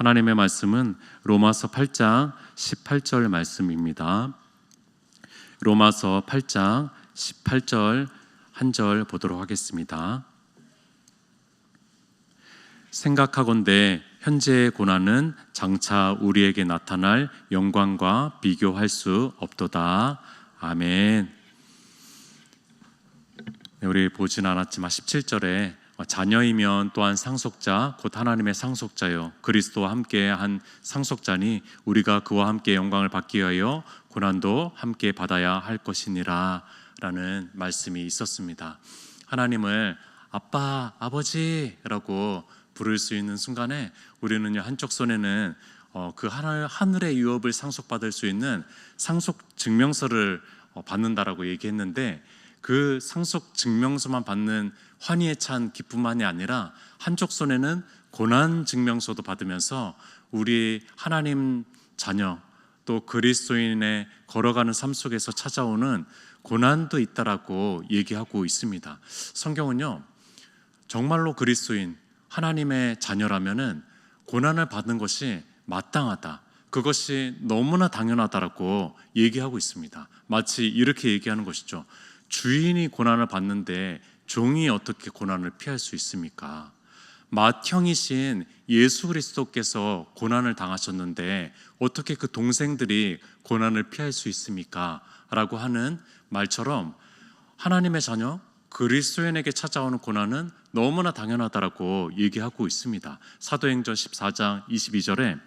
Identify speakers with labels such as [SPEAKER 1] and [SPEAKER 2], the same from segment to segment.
[SPEAKER 1] 하나님의 말씀은 로마서 8장 18절 말씀입니다. 로마서 8장 18절 한 절 보도록 하겠습니다. 생각하건대 현재의 고난은 장차 우리에게 나타날 영광과 비교할 수 없도다. 아멘. 우리 보진 않았지만 17절에 자녀이면 또한 상속자 곧 하나님의 상속자요 그리스도와 함께 한 상속자니 우리가 그와 함께 영광을 받기 위하여 고난도 함께 받아야 할 것이니라 라는 말씀이 있었습니다. 하나님을 아빠, 아버지라고 부를 수 있는 순간에 우리는 한쪽 손에는 그 하늘의 유업을 상속받을 수 있는 상속 증명서를 받는다라고 얘기했는데, 그 상속 증명서만 받는 환희에 찬 기쁨만이 아니라 한쪽 손에는 고난 증명서도 받으면서 우리 하나님 자녀 또 그리스도인의 걸어가는 삶 속에서 찾아오는 고난도 있다라고 얘기하고 있습니다. 성경은요, 정말로 그리스도인 하나님의 자녀라면은 고난을 받는 것이 마땅하다, 그것이 너무나 당연하다라고 얘기하고 있습니다. 마치 이렇게 얘기하는 것이죠. 주인이 고난을 받는데 종이 어떻게 고난을 피할 수 있습니까? 맏형이신 예수 그리스도께서 고난을 당하셨는데 어떻게 그 동생들이 고난을 피할 수 있습니까? 라고 하는 말처럼 하나님의 자녀 그리스도인에게 찾아오는 고난은 너무나 당연하다라고 얘기하고 있습니다. 사도행전 14장 22절에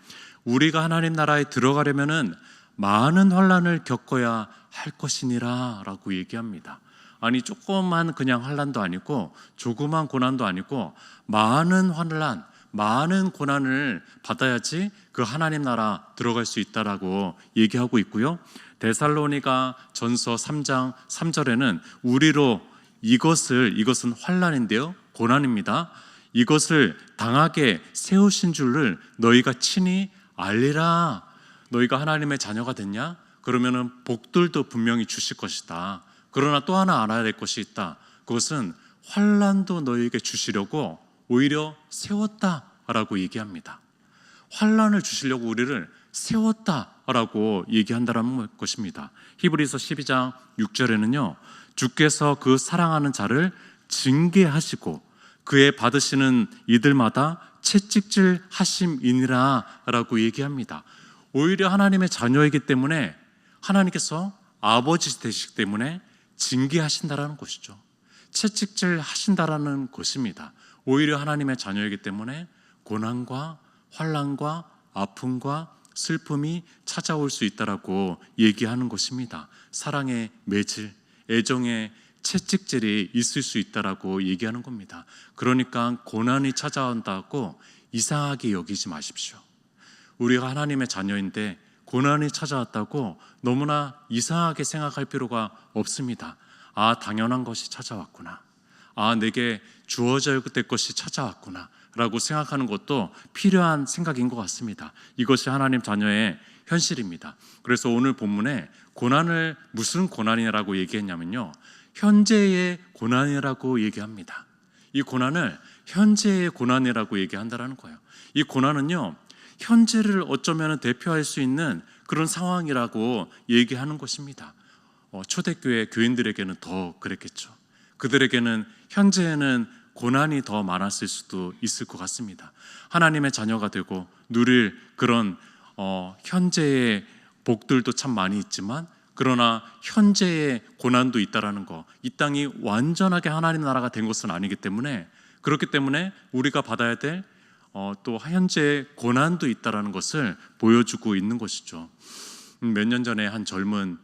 [SPEAKER 1] 우리가 하나님 나라에 들어가려면은 많은 환난을 겪어야 할 것이니라 라고 얘기합니다. 아니, 조그만 그냥 환난도 아니고 조그만 고난도 아니고 많은 환난, 많은 고난을 받아야지 그 하나님 나라 들어갈 수 있다라고 얘기하고 있고요. 데살로니가 전서 3장 3절에는 우리로 이것은 환난인데요, 고난입니다. 이것을 당하게 세우신 줄을 너희가 친히 알리라. 너희가 하나님의 자녀가 됐냐? 그러면은 복들도 분명히 주실 것이다. 그러나 또 하나 알아야 될 것이 있다. 그것은 환난도 너희에게 주시려고 오히려 세웠다라고 얘기합니다. 환난을 주시려고 우리를 세웠다라고 얘기한다는 것입니다. 히브리서 12장 6절에는요, 주께서 그 사랑하는 자를 징계하시고 그의 받으시는 이들마다 채찍질 하심이니라 라고 얘기합니다. 오히려 하나님의 자녀이기 때문에 하나님께서 아버지 되시기 때문에 징계하신다라는 것이죠. 채찍질 하신다라는 것입니다. 오히려 하나님의 자녀이기 때문에 고난과 환난과 아픔과 슬픔이 찾아올 수 있다라고 얘기하는 것입니다. 사랑의 매질, 애정의 채찍질이 있을 수 있다라고 얘기하는 겁니다. 그러니까 고난이 찾아온다고 이상하게 여기지 마십시오. 우리가 하나님의 자녀인데 고난이 찾아왔다고 너무나 이상하게 생각할 필요가 없습니다. 아, 당연한 것이 찾아왔구나. 아, 내게 주어져야 될 것이 찾아왔구나 라고 생각하는 것도 필요한 생각인 것 같습니다. 이것이 하나님 자녀의 현실입니다. 그래서 오늘 본문에 고난을 무슨 고난이라고 얘기했냐면요, 현재의 고난이라고 얘기합니다. 이 고난을 현재의 고난이라고 얘기한다는 거예요. 이 고난은요, 현재를 어쩌면 대표할 수 있는 그런 상황이라고 얘기하는 것입니다. 초대교회 교인들에게는 더 그랬겠죠. 그들에게는 현재에는 고난이 더 많았을 수도 있을 것 같습니다. 하나님의 자녀가 되고 누릴 그런 현재의 복들도 참 많이 있지만, 그러나 현재의 고난도 있다라는 거, 이 땅이 완전하게 하나님 나라가 된 것은 아니기 때문에, 그렇기 때문에 우리가 받아야 될 또 현재의 고난도 있다라는 것을 보여주고 있는 것이죠. 몇 년 전에 한 젊은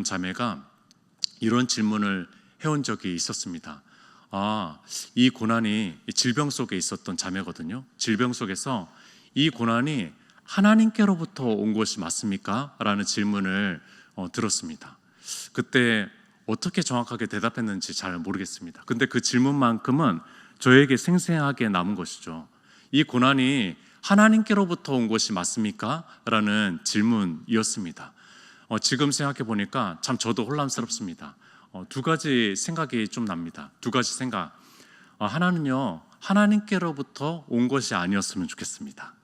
[SPEAKER 1] 자매가 이런 질문을 해온 적이 있었습니다. 이 고난이 질병 속에 있었던 자매거든요. 질병 속에서 이 고난이 하나님께로부터 온 것이 맞습니까? 라는 질문을 들었습니다. 그때 어떻게 정확하게 대답했는지 잘 모르겠습니다. 근데 그 질문만큼은 저에게 생생하게 남은 것이죠. 이 고난이 하나님께로부터 온 것이 맞습니까? 라는 질문이었습니다. 지금 생각해 보니까 참 저도 혼란스럽습니다. 두 가지 생각이 좀 납니다. 두 가지 생각. 하나는요, 하나님께로부터 온 것이 아니었으면 좋겠습니다.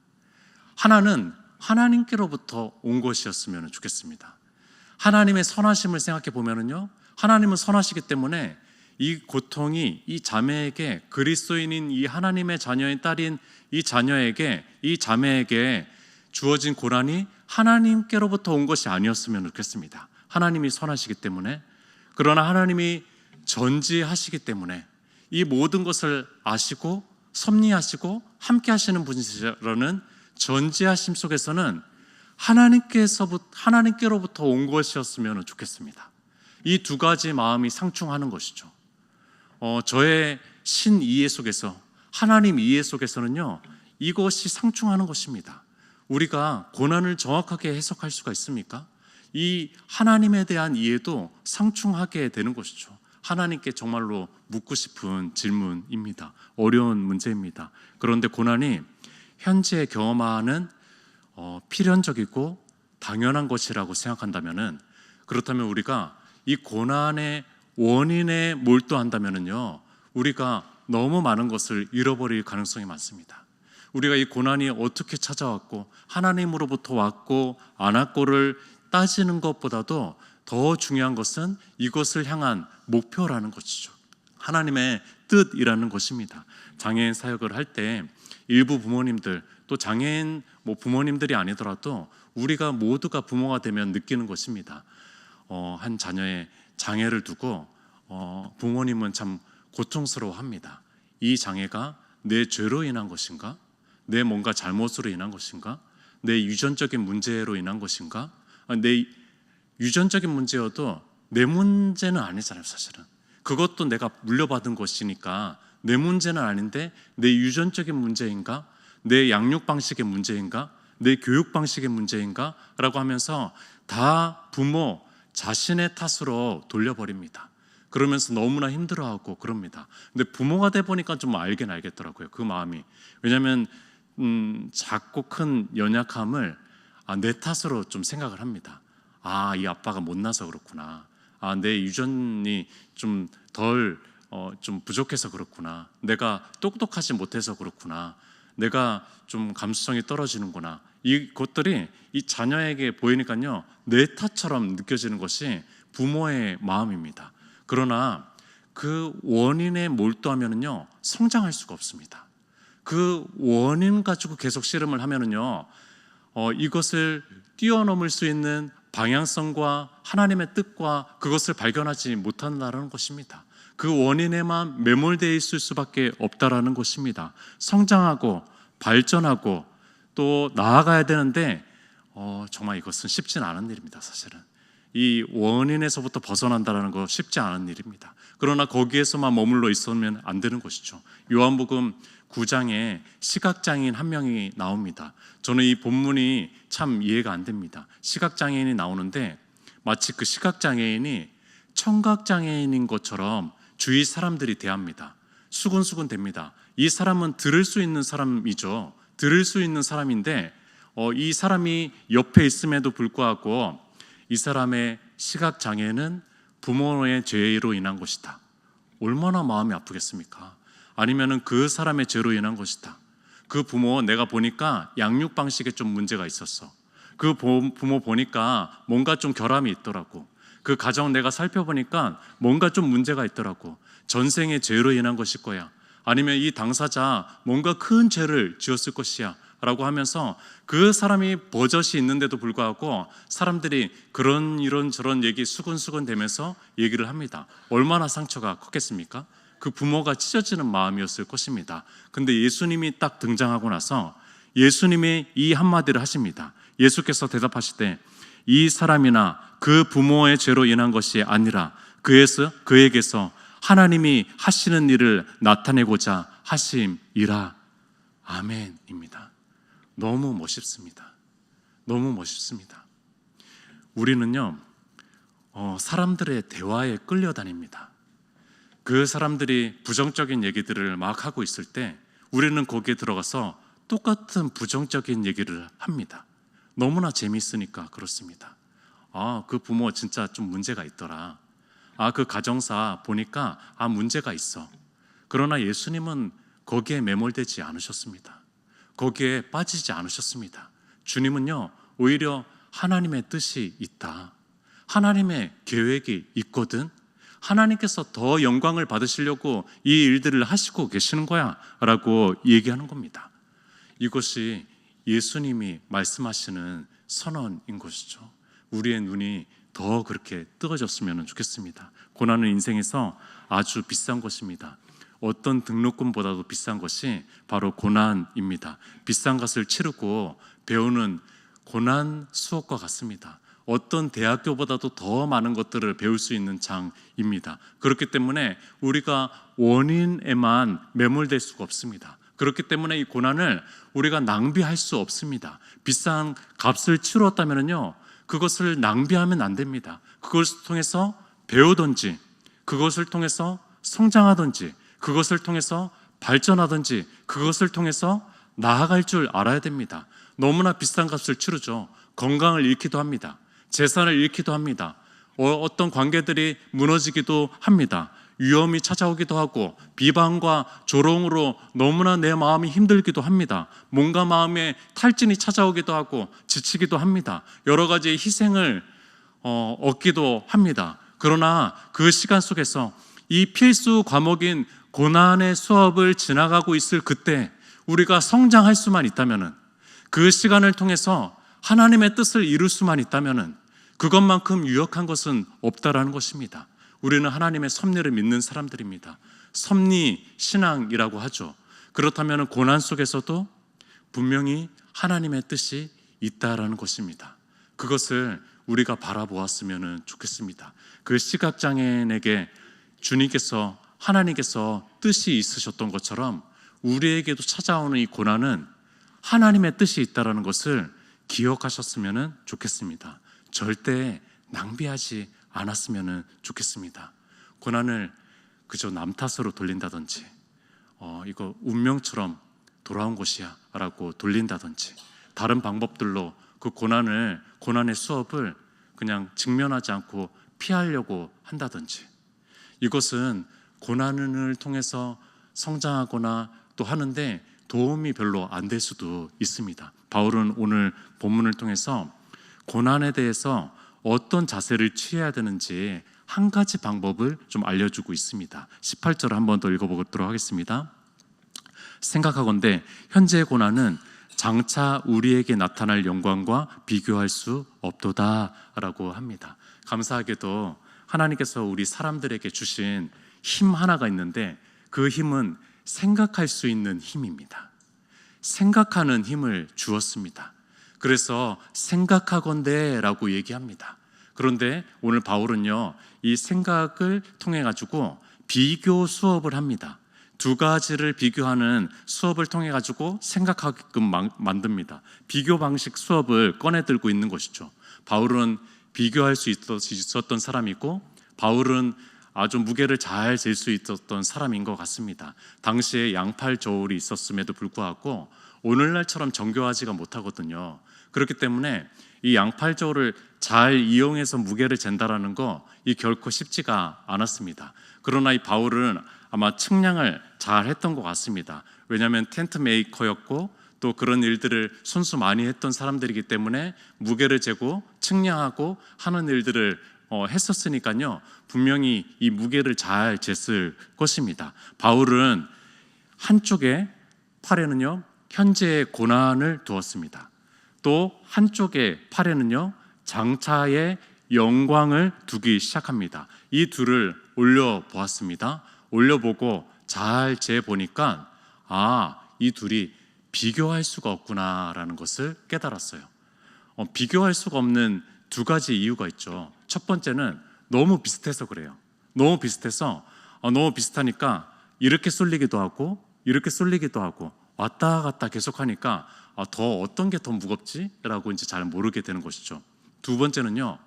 [SPEAKER 1] 하나는 하나님께로부터 온 것이었으면 좋겠습니다. 하나님의 선하심을 생각해 보면은요, 하나님은 선하시기 때문에 이 고통이 이 자매에게, 그리스도인인 이 하나님의 자녀인 딸인 이 자매에게 주어진 고난이 하나님께로부터 온 것이 아니었으면 좋겠습니다. 하나님이 선하시기 때문에. 그러나 하나님이 전지하시기 때문에 이 모든 것을 아시고 섭리하시고 함께 하시는 분이시라는 전지하심 속에서는 하나님께로부터 온 것이었으면 좋겠습니다. 이 두 가지 마음이 상충하는 것이죠. 저의 신이해 속에서, 하나님 이해 속에서는요, 이것이 상충하는 것입니다. 우리가 고난을 정확하게 해석할 수가 있습니까? 이 하나님에 대한 이해도 상충하게 되는 것이죠. 하나님께 정말로 묻고 싶은 질문입니다. 어려운 문제입니다. 그런데 고난이 현재 경험하는 필연적이고 당연한 것이라고 생각한다면은, 그렇다면 우리가 이 고난의 원인에 몰두한다면은요, 우리가 너무 많은 것을 잃어버릴 가능성이 많습니다. 우리가 이 고난이 어떻게 찾아왔고 하나님으로부터 왔고 안 왔고를 따지는 것보다도 더 중요한 것은 이것을 향한 목표라는 것이죠. 하나님의 뜻이라는 것입니다. 장애인 사역을 할 때 일부 부모님들, 또 장애인 부모님들이 아니더라도 우리가 모두가 부모가 되면 느끼는 것입니다. 한 자녀의 장애를 두고 부모님은 참 고통스러워합니다. 이 장애가 내 죄로 인한 것인가? 내 뭔가 잘못으로 인한 것인가? 내 유전적인 문제로 인한 것인가? 내 유전적인 문제여도 내 문제는 아니잖아요, 사실은. 그것도 내가 물려받은 것이니까 내 문제는 아닌데 내 유전적인 문제인가? 내 양육 방식의 문제인가? 내 교육 방식의 문제인가? 라고 하면서 다 부모 자신의 탓으로 돌려버립니다. 그러면서 너무나 힘들어하고 그럽니다. 근데 부모가 돼 보니까 좀 알긴 알겠더라고요, 그 마음이. 왜냐하면 작고 큰 연약함을 내 탓으로 좀 생각을 합니다. 이 아빠가 못나서 그렇구나. 내 유전이 좀 좀 부족해서 그렇구나. 내가 똑똑하지 못해서 그렇구나. 내가 좀 감수성이 떨어지는구나. 이것들이 이 자녀에게 보이니까요, 내 탓처럼 느껴지는 것이 부모의 마음입니다. 그러나 그 원인에 몰두하면요, 성장할 수가 없습니다. 그 원인 가지고 계속 씨름을 하면은요, 이것을 뛰어넘을 수 있는 방향성과 하나님의 뜻과 그것을 발견하지 못한다는 것입니다. 그 원인에만 매몰되어 있을 수밖에 없다라는 것입니다. 성장하고 발전하고 또 나아가야 되는데 정말 이것은 쉽진 않은 일입니다. 사실은 이 원인에서부터 벗어난다는 거 쉽지 않은 일입니다. 그러나 거기에서만 머물러 있으면 안 되는 것이죠. 요한복음 9장에 시각장애인 한 명이 나옵니다. 저는 이 본문이 참 이해가 안 됩니다. 시각장애인이 나오는데 마치 그 시각장애인이 청각장애인인 것처럼 주위 사람들이 대합니다. 수군수군 됩니다. 이 사람은 들을 수 있는 사람이죠. 들을 수 있는 사람인데 이 사람이 옆에 있음에도 불구하고 이 사람의 시각장애는 부모의 죄로 인한 것이다. 얼마나 마음이 아프겠습니까? 아니면은 그 사람의 죄로 인한 것이다. 그 부모 내가 보니까 양육 방식에 좀 문제가 있었어. 그 부모 보니까 뭔가 좀 결함이 있더라고. 그 가정 내가 살펴보니까 뭔가 좀 문제가 있더라고. 전생의 죄로 인한 것일 거야. 아니면 이 당사자 뭔가 큰 죄를 지었을 것이야 라고 하면서 그 사람이 버젓이 있는데도 불구하고 사람들이 이런 저런 얘기 수근수근 대면서 얘기를 합니다. 얼마나 상처가 컸겠습니까? 그 부모가 찢어지는 마음이었을 것입니다. 근데 예수님이 딱 등장하고 나서 예수님이 이 한마디를 하십니다. 예수께서 대답하시되 이 사람이나 그 부모의 죄로 인한 것이 아니라 그에게서 하나님이 하시는 일을 나타내고자 하심이라. 아멘입니다. 너무 멋있습니다. 너무 멋있습니다. 우리는요, 사람들의 대화에 끌려다닙니다. 그 사람들이 부정적인 얘기들을 막 하고 있을 때 우리는 거기에 들어가서 똑같은 부정적인 얘기를 합니다. 너무나 재미있으니까 그렇습니다. 그 부모 진짜 좀 문제가 있더라. 그 가정사 보니까 문제가 있어. 그러나 예수님은 거기에 매몰되지 않으셨습니다. 거기에 빠지지 않으셨습니다. 주님은요, 오히려 하나님의 뜻이 있다, 하나님의 계획이 있거든, 하나님께서 더 영광을 받으시려고 이 일들을 하시고 계시는 거야 라고 얘기하는 겁니다. 이것이 예수님이 말씀하시는 선언인 것이죠. 우리의 눈이 더 그렇게 뜨거워졌으면 좋겠습니다. 고난은 인생에서 아주 비싼 것입니다. 어떤 등록금보다도 비싼 것이 바로 고난입니다. 비싼 값을 치르고 배우는 고난 수업과 같습니다. 어떤 대학교보다도 더 많은 것들을 배울 수 있는 장입니다. 그렇기 때문에 우리가 원인에만 매몰될 수가 없습니다. 그렇기 때문에 이 고난을 우리가 낭비할 수 없습니다. 비싼 값을 치루었다면요, 그것을 낭비하면 안 됩니다. 그것을 통해서 배우든지, 그것을 통해서 성장하든지, 그것을 통해서 발전하든지, 그것을 통해서 나아갈 줄 알아야 됩니다. 너무나 비싼 값을 치르죠. 건강을 잃기도 합니다. 재산을 잃기도 합니다. 어떤 관계들이 무너지기도 합니다. 위험이 찾아오기도 하고, 비방과 조롱으로 너무나 내 마음이 힘들기도 합니다. 뭔가 마음에 탈진이 찾아오기도 하고 지치기도 합니다. 여러 가지 희생을 얻기도 합니다. 그러나 그 시간 속에서 이 필수 과목인 고난의 수업을 지나가고 있을 그때 우리가 성장할 수만 있다면은, 그 시간을 통해서 하나님의 뜻을 이룰 수만 있다면은 그것만큼 유력한 것은 없다라는 것입니다. 우리는 하나님의 섭리를 믿는 사람들입니다. 섭리 신앙이라고 하죠. 그렇다면 고난 속에서도 분명히 하나님의 뜻이 있다라는 것입니다. 그것을 우리가 바라보았으면 좋겠습니다. 그 시각장애인에게 주님께서, 하나님께서 뜻이 있으셨던 것처럼 우리에게도 찾아오는 이 고난은 하나님의 뜻이 있다라는 것을 기억하셨으면 좋겠습니다. 절대 낭비하지 않았으면 좋겠습니다. 고난을 그저 남 탓으로 돌린다든지, 이거 운명처럼 돌아온 것이야 라고 돌린다든지, 다른 방법들로 그 고난의 수업을 그냥 직면하지 않고 피하려고 한다든지, 이것은 고난을 통해서 성장하거나 또 하는데 도움이 별로 안 될 수도 있습니다. 바울은 오늘 본문을 통해서 고난에 대해서 어떤 자세를 취해야 되는지 한 가지 방법을 좀 알려주고 있습니다. 18절을 한 번 더 읽어보도록 하겠습니다. 생각하건대 현재의 고난은 장차 우리에게 나타날 영광과 비교할 수 없도다 라고 합니다. 감사하게도 하나님께서 우리 사람들에게 주신 힘 하나가 있는데, 그 힘은 생각할 수 있는 힘입니다. 생각하는 힘을 주었습니다. 그래서 생각하건대 라고 얘기합니다. 그런데 오늘 바울은요, 이 생각을 통해 가지고 비교 수업을 합니다. 두 가지를 비교하는 수업을 통해 가지고 생각하게끔 만듭니다. 비교 방식 수업을 꺼내 들고 있는 것이죠. 바울은 비교할 수 있었던 사람이고, 바울은 아주 무게를 잘 잴 수 있었던 사람인 것 같습니다. 당시에 양팔 저울이 있었음에도 불구하고 오늘날처럼 정교하지가 못하거든요. 그렇기 때문에 이 양팔 저울을 잘 이용해서 무게를 잰다라는 거, 이 결코 쉽지가 않았습니다. 그러나 이 바울은 아마 측량을 잘 했던 것 같습니다. 왜냐하면 텐트 메이커였고 또 그런 일들을 손수 많이 했던 사람들이기 때문에 무게를 재고 측량하고 하는 일들을 했었으니까요, 분명히 이 무게를 잘 쟀을 것입니다. 바울은 한쪽에 팔에는요 현재의 고난을 두었습니다. 또 한쪽의 팔에는요 장차의 영광을 두기 시작합니다. 이 둘을 올려보았습니다. 올려보고 잘 재보니까 이 둘이 비교할 수가 없구나라는 것을 깨달았어요. 비교할 수가 없는 두 가지 이유가 있죠. 첫 번째는 너무 비슷해서 그래요. 너무 비슷해서 너무 비슷하니까 이렇게 쏠리기도 하고 이렇게 쏠리기도 하고 왔다 갔다 계속하니까 더 어떤 게 더 무겁지? 라고 이제 잘 모르게 되는 것이죠. 두 번째는요,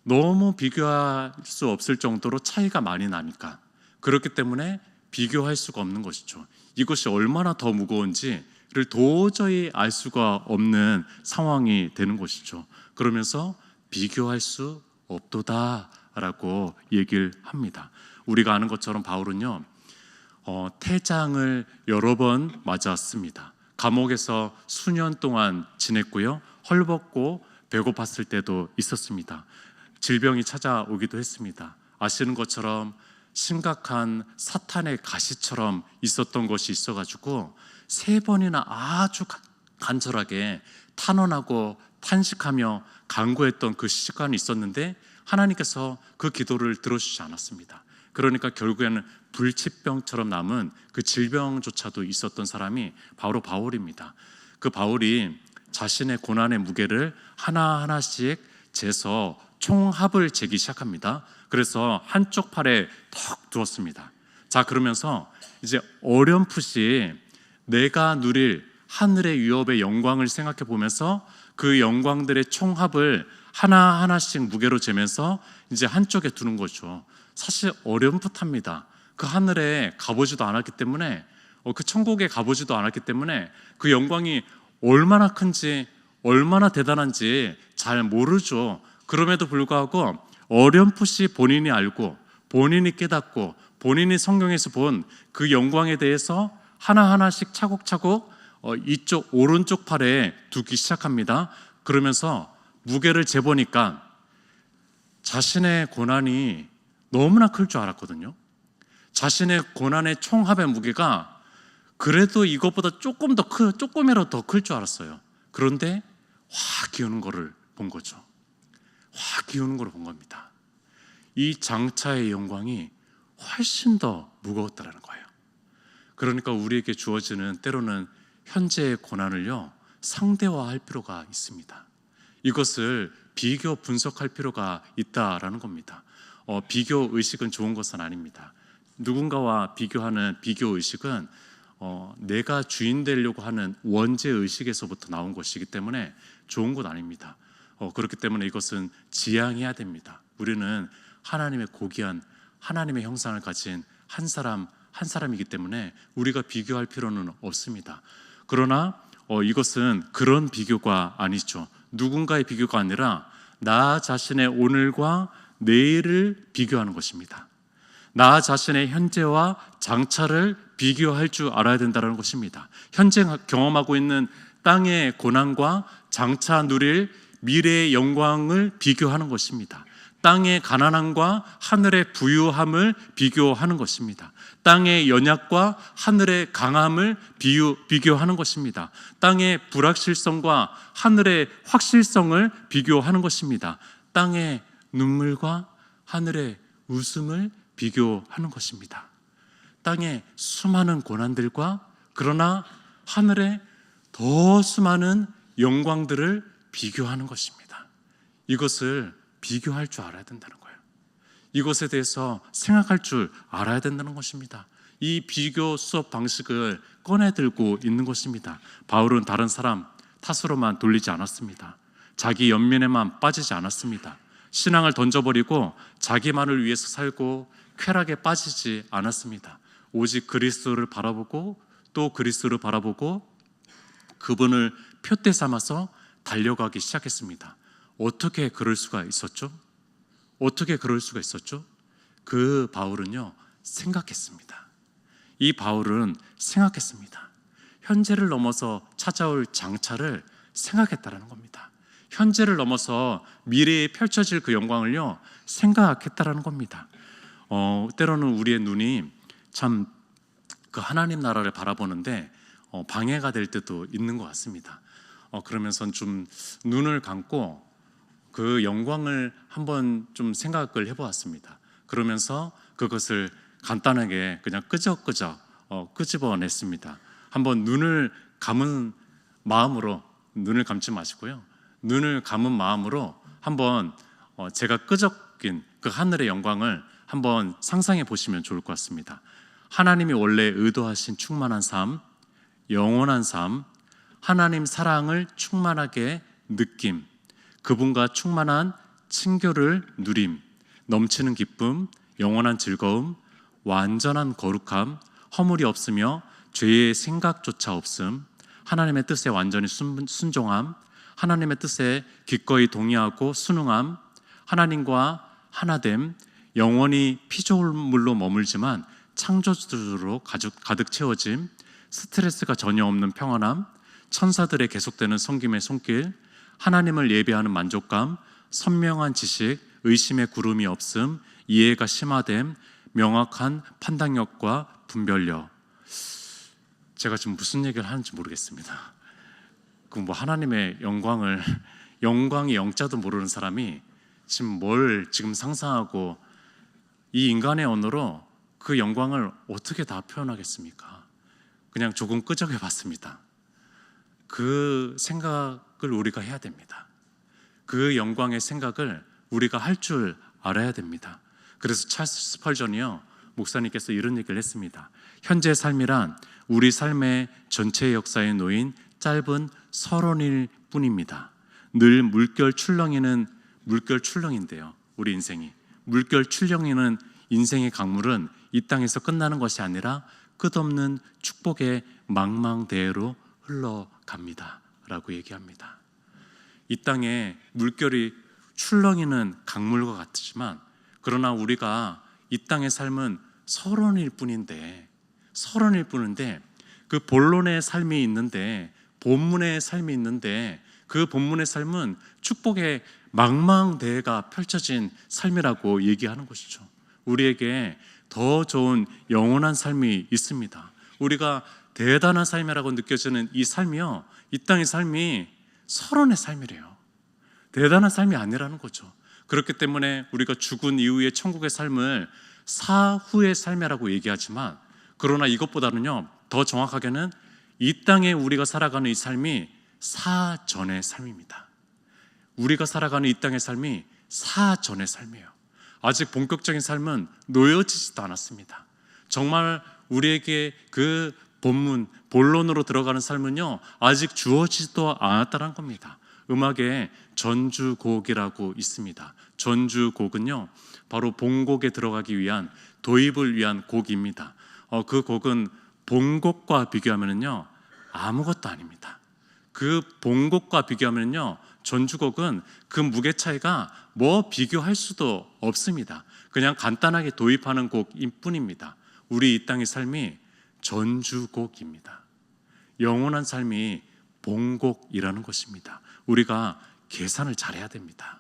[SPEAKER 1] 너무 비교할 수 없을 정도로 차이가 많이 나니까, 그렇기 때문에 비교할 수가 없는 것이죠. 이것이 얼마나 더 무거운지를 도저히 알 수가 없는 상황이 되는 것이죠. 그러면서 비교할 수 없도다라고 얘기를 합니다. 우리가 아는 것처럼 바울은요 태장을 여러 번 맞았습니다. 감옥에서 수년 동안 지냈고요. 헐벗고 배고팠을 때도 있었습니다. 질병이 찾아오기도 했습니다. 아시는 것처럼 심각한 사탄의 가시처럼 있었던 것이 있어가지고 3번이나 아주 간절하게 탄원하고 탄식하며 간구했던 그 시간이 있었는데 하나님께서 그 기도를 들어주지 않았습니다. 그러니까 결국에는 불치병처럼 남은 그 질병조차도 있었던 사람이 바로 바울입니다. 그 바울이 자신의 고난의 무게를 하나하나씩 재서 총합을 재기 시작합니다. 그래서 한쪽 팔에 턱 두었습니다. 자, 그러면서 이제 어렴풋이 내가 누릴 하늘의 유업의 영광을 생각해 보면서 그 영광들의 총합을 하나하나씩 무게로 재면서 이제 한쪽에 두는 거죠. 사실 어렴풋합니다. 그 하늘에 가보지도 않았기 때문에, 그 천국에 가보지도 않았기 때문에 그 영광이 얼마나 큰지 얼마나 대단한지 잘 모르죠. 그럼에도 불구하고 어렴풋이 본인이 알고 본인이 깨닫고 본인이 성경에서 본 그 영광에 대해서 하나하나씩 차곡차곡 이쪽 오른쪽 팔에 두기 시작합니다. 그러면서 무게를 재보니까 자신의 고난이 너무나 클 줄 알았거든요. 자신의 고난의 총합의 무게가 그래도 이것보다 조금이라도 더 클 줄 알았어요. 그런데 확 기우는 거를 본 거죠. 확 기우는 거를 본 겁니다. 이 장차의 영광이 훨씬 더 무거웠다는 거예요. 그러니까 우리에게 주어지는 때로는 현재의 고난을요, 상대화할 필요가 있습니다. 이것을 비교 분석할 필요가 있다라는 겁니다. 비교 의식은 좋은 것은 아닙니다. 누군가와 비교하는 비교 의식은 내가 주인 되려고 하는 원죄 의식에서부터 나온 것이기 때문에 좋은 것 아닙니다. 그렇기 때문에 이것은 지양해야 됩니다. 우리는 하나님의 고귀한 하나님의 형상을 가진 한 사람이기 때문에 우리가 비교할 필요는 없습니다. 그러나 이것은 그런 비교가 아니죠. 누군가의 비교가 아니라 나 자신의 오늘과 내일을 비교하는 것입니다. 나 자신의 현재와 장차를 비교할 줄 알아야 된다는 것입니다. 현재 경험하고 있는 땅의 고난과 장차 누릴 미래의 영광을 비교하는 것입니다. 땅의 가난함과 하늘의 부유함을 비교하는 것입니다. 땅의 연약과 하늘의 강함을 비교하는 것입니다. 땅의 불확실성과 하늘의 확실성을 비교하는 것입니다. 땅의 눈물과 하늘의 웃음을 비교하는 것입니다. 땅의 수많은 고난들과 그러나 하늘의 더 수많은 영광들을 비교하는 것입니다. 이것을 비교할 줄 알아야 된다는 거예요. 이것에 대해서 생각할 줄 알아야 된다는 것입니다. 이 비교 수업 방식을 꺼내들고 있는 것입니다. 바울은 다른 사람 탓으로만 돌리지 않았습니다. 자기 연민에만 빠지지 않았습니다. 신앙을 던져버리고 자기만을 위해서 살고 쾌락에 빠지지 않았습니다. 오직 그리스도를 바라보고 또 그리스도를 바라보고 그분을 표대 삼아서 달려가기 시작했습니다. 어떻게 그럴 수가 있었죠? 어떻게 그럴 수가 있었죠? 그 바울은요, 생각했습니다. 이 바울은 생각했습니다. 현재를 넘어서 찾아올 장차를 생각했다라는 겁니다. 현재를 넘어서 미래에 펼쳐질 그 영광을요, 생각했다라는 겁니다. 때로는 우리의 눈이 참 그 하나님 나라를 바라보는데 방해가 될 때도 있는 것 같습니다. 그러면서 좀 눈을 감고 그 영광을 한번 좀 생각을 해보았습니다. 그러면서 그것을 간단하게 그냥 끄적끄적 끄집어냈습니다. 한번 눈을 감은 마음으로, 눈을 감지 마시고요, 눈을 감은 마음으로 한번 제가 끄적인 그 하늘의 영광을 한번 상상해 보시면 좋을 것 같습니다. 하나님이 원래 의도하신 충만한 삶, 영원한 삶, 하나님 사랑을 충만하게 느낌, 그분과 충만한 친교를 누림, 넘치는 기쁨, 영원한 즐거움, 완전한 거룩함, 허물이 없으며 죄의 생각조차 없음, 하나님의 뜻에 완전히 순종함, 하나님의 뜻에 기꺼이 동의하고 순응함, 하나님과 하나됨, 영원히 피조물로 머물지만 창조주로 가득 채워짐, 스트레스가 전혀 없는 평안함, 천사들의 계속되는 섬김의 손길, 하나님을 예배하는 만족감, 선명한 지식, 의심의 구름이 없음, 이해가 심화됨, 명확한 판단력과 분별력. 제가 지금 무슨 얘기를 하는지 모르겠습니다. 그 하나님의 영광이 영자도 모르는 사람이 지금 뭘 지금 상상하고 이 인간의 언어로 그 영광을 어떻게 다 표현하겠습니까? 그냥 조금 끄적여 봤습니다. 그 생각을 우리가 해야 됩니다. 그 영광의 생각을 우리가 할 줄 알아야 됩니다. 그래서 찰스 스펄전이요, 목사님께서 이런 얘기를 했습니다. 현재 삶이란 우리 삶의 전체 역사에 놓인 짧은 서론일 뿐입니다. 늘 물결 출렁인데요. 우리 인생이 물결 출렁이는 인생의 강물은 이 땅에서 끝나는 것이 아니라 끝없는 축복의 망망대해로 흘러갑니다 라고 얘기합니다. 이 땅에 물결이 출렁이는 강물과 같지만, 그러나 우리가 이 땅의 삶은 서론일 뿐인데 그 본론의 삶이 있는데, 본문의 삶이 있는데, 그 본문의 삶은 축복의 망망대해가 펼쳐진 삶이라고 얘기하는 것이죠. 우리에게 더 좋은 영원한 삶이 있습니다. 우리가 대단한 삶이라고 느껴지는 이 삶이요, 이 땅의 삶이 서론의 삶이래요. 대단한 삶이 아니라는 거죠. 그렇기 때문에 우리가 죽은 이후의 천국의 삶을 사후의 삶이라고 얘기하지만, 그러나 이것보다는요, 더 정확하게는 이 땅에 우리가 살아가는 이 삶이 사전의 삶입니다. 우리가 살아가는 이 땅의 삶이 사전의 삶이에요. 아직 본격적인 삶은 놓여지지도 않았습니다. 정말 우리에게 그 본론으로 들어가는 삶은요, 아직 주어지지도 않았다는 겁니다. 음악에 전주곡이라고 있습니다. 전주곡은요, 바로 본곡에 들어가기 위한 도입을 위한 곡입니다. 그 곡은 본곡과 비교하면요 아무것도 아닙니다. 그 본곡과 비교하면요 전주곡은 그 무게 차이가 비교할 수도 없습니다. 그냥 간단하게 도입하는 곡일 뿐입니다. 우리 이 땅의 삶이 전주곡입니다. 영원한 삶이 본곡이라는 것입니다. 우리가 계산을 잘해야 됩니다.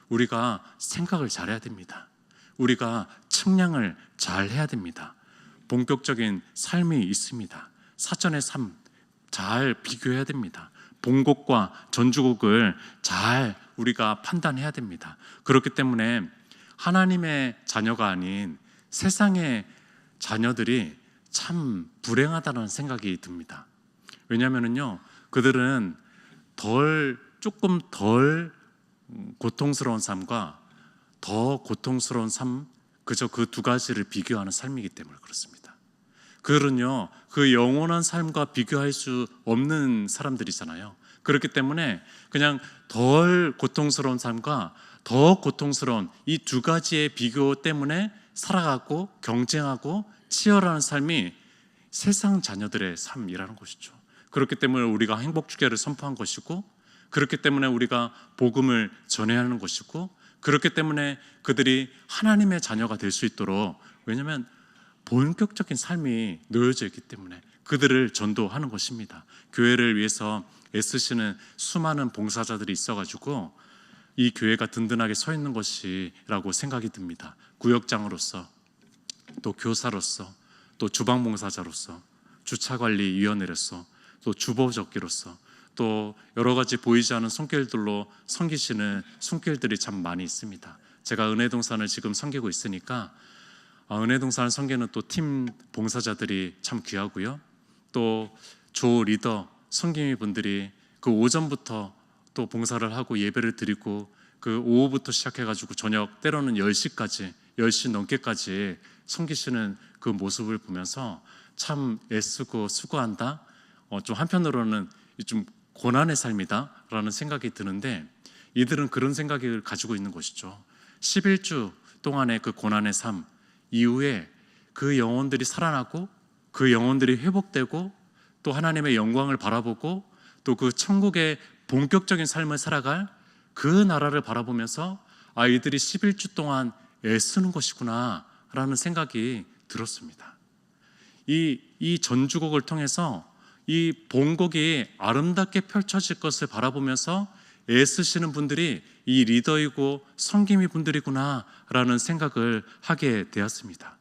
[SPEAKER 1] 우리가 생각을 잘해야 됩니다. 우리가 측량을 잘해야 됩니다. 본격적인 삶이 있습니다. 사전의 삶 잘 비교해야 됩니다. 본곡과 전주곡을 잘 우리가 판단해야 됩니다. 그렇기 때문에 하나님의 자녀가 아닌 세상의 자녀들이 참 불행하다는 생각이 듭니다. 왜냐하면요, 그들은 조금 덜 고통스러운 삶과 더 고통스러운 삶, 그저 그 두 가지를 비교하는 삶이기 때문에 그렇습니다. 그들은요, 그 영원한 삶과 비교할 수 없는 사람들이잖아요. 그렇기 때문에 그냥 덜 고통스러운 삶과 더 고통스러운 이 두 가지의 비교 때문에 살아가고 경쟁하고 치열하는 삶이 세상 자녀들의 삶이라는 것이죠. 그렇기 때문에 우리가 행복주계를 선포한 것이고, 그렇기 때문에 우리가 복음을 전해야 하는 것이고, 그렇기 때문에 그들이 하나님의 자녀가 될 수 있도록, 왜냐하면 본격적인 삶이 놓여져 있기 때문에 그들을 전도하는 것입니다. 교회를 위해서 애쓰시는 수많은 봉사자들이 있어가지고 이 교회가 든든하게 서 있는 것이라고 생각이 듭니다. 구역장으로서, 또 교사로서, 또 주방봉사자로서, 주차관리위원회로서, 또 주보적기로서, 또 여러 가지 보이지 않는 손길들로 섬기시는 손길들이 참 많이 있습니다. 제가 은혜동산을 지금 섬기고 있으니까 은혜동산을 섬기는 또 팀 봉사자들이 참 귀하고요. 또 조 리더 섬김이 분들이 그 오전부터 또 봉사를 하고 예배를 드리고, 그 오후부터 시작해가지고 저녁 때로는 10시 넘게까지 섬기시는 그 모습을 보면서 참 애쓰고 수고한다. 좀 한편으로는 좀 고난의 삶이다 라는 생각이 드는데, 이들은 그런 생각을 가지고 있는 것이죠. 11주 동안의 그 고난의 삶 이후에 그 영혼들이 살아나고, 그 영혼들이 회복되고, 또 하나님의 영광을 바라보고, 또 그 천국의 본격적인 삶을 살아갈 그 나라를 바라보면서 이들이 11주 동안 애쓰는 것이구나 라는 생각이 들었습니다. 이 전주곡을 통해서 이 본곡이 아름답게 펼쳐질 것을 바라보면서 애쓰시는 분들이 이 리더이고 섬김이 분들이구나 라는 생각을 하게 되었습니다.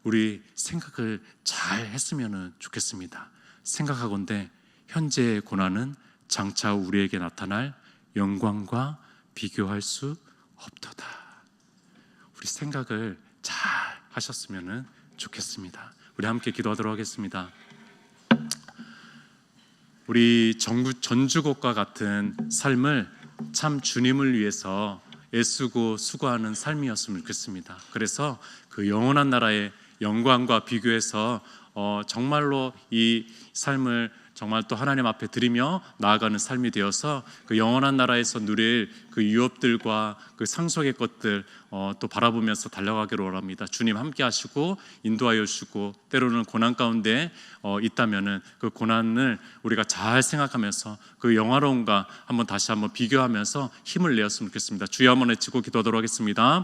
[SPEAKER 1] 우리 생각을 잘 했으면 좋겠습니다. 생각하건대 현재의 고난은 장차 우리에게 나타날 영광과 비교할 수 없도다. 우리 생각을 잘 하셨으면 좋겠습니다. 우리 함께 기도하도록 하겠습니다. 우리 전주곡과 같은 삶을 참 주님을 위해서 애쓰고 수고하는 삶이었으면 좋겠습니다. 그래서 그 영원한 나라의 영광과 비교해서 정말로 이 삶을 정말 또 하나님 앞에 드리며 나아가는 삶이 되어서 그 영원한 나라에서 누릴 그 유업들과 그 상속의 것들 또 바라보면서 달려가기를 원합니다. 주님 함께 하시고 인도하여 주시고, 때로는 고난 가운데 있다면은 그 고난을 우리가 잘 생각하면서 그 영화로움과 다시 한번 비교하면서 힘을 내었으면 좋겠습니다. 주여 한번 외치고 기도하도록 하겠습니다.